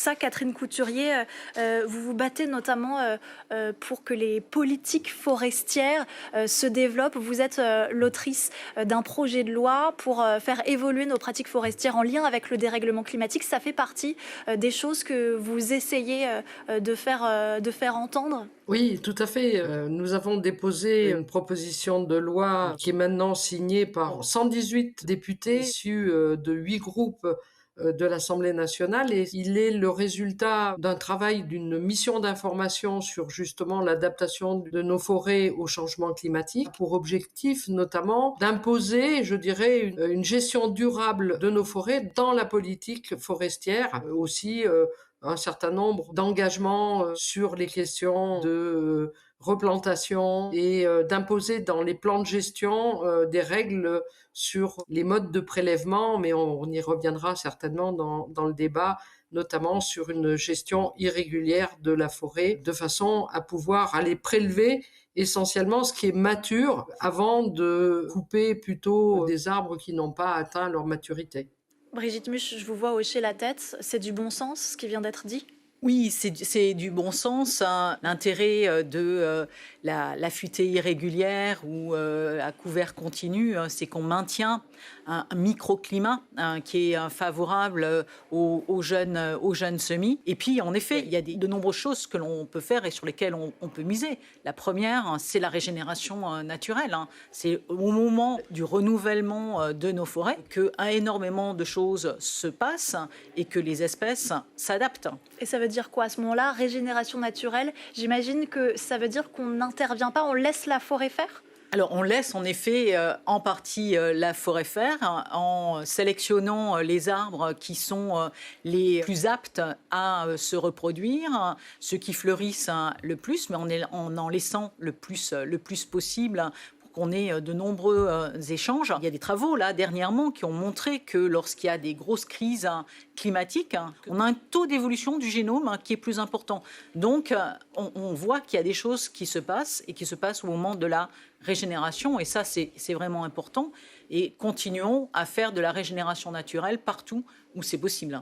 ça, Catherine Couturier, vous vous battez notamment pour que les politiques forestières se développent. Vous êtes l'autrice d'un projet de loi pour faire évoluer nos pratiques forestières en lien avec le dérèglement climatique. Ça fait partie des choses que vous essayez de faire entendre? Oui, tout à fait. Nous avons déposé une proposition de loi qui est maintenant signée par 118 députés issus de 8 groupes de l'Assemblée nationale, et il est le résultat d'un travail d'une mission d'information sur justement l'adaptation de nos forêts au changement climatique, pour objectif notamment d'imposer, je dirais, une gestion durable de nos forêts dans la politique forestière, aussi un certain nombre d'engagements sur les questions de replantation, et d'imposer dans les plans de gestion des règles sur les modes de prélèvement, mais on y reviendra certainement dans le débat, notamment sur une gestion irrégulière de la forêt, de façon à pouvoir aller prélever essentiellement ce qui est mature avant de couper plutôt des arbres qui n'ont pas atteint leur maturité. Brigitte Muche, je vous vois hocher la tête. C'est du bon sens, ce qui vient d'être dit? Oui, c'est du bon sens, hein. L'intérêt de la futaie irrégulière ou à couvert continu, c'est qu'on maintient un microclimat, hein, qui est favorable aux jeunes semis. Et puis, en effet, il y a de nombreuses choses que l'on peut faire et sur lesquelles on peut miser. La première, hein, c'est la régénération naturelle, hein. C'est au moment du renouvellement de nos forêts que énormément de choses se passent et que les espèces s'adaptent. Et ça veut dire quoi à ce moment-là? Régénération naturelle, j'imagine que ça veut dire qu'on n'intervient pas, on laisse la forêt faire? Alors, on laisse en effet en partie la forêt faire, hein, en sélectionnant les arbres qui sont les plus aptes à se reproduire, hein, ceux qui fleurissent, hein, le plus, mais en laissant le plus possible, hein, pour qu'on ait de nombreux échanges. Il y a des travaux là dernièrement qui ont montré que lorsqu'il y a des grosses crises, hein, climatiques, hein, on a un taux d'évolution du génome, hein, qui est plus important. Donc, on voit qu'il y a des choses qui se passent et qui se passent au moment de la régénération, et ça c'est vraiment important, et continuons à faire de la régénération naturelle partout où c'est possible.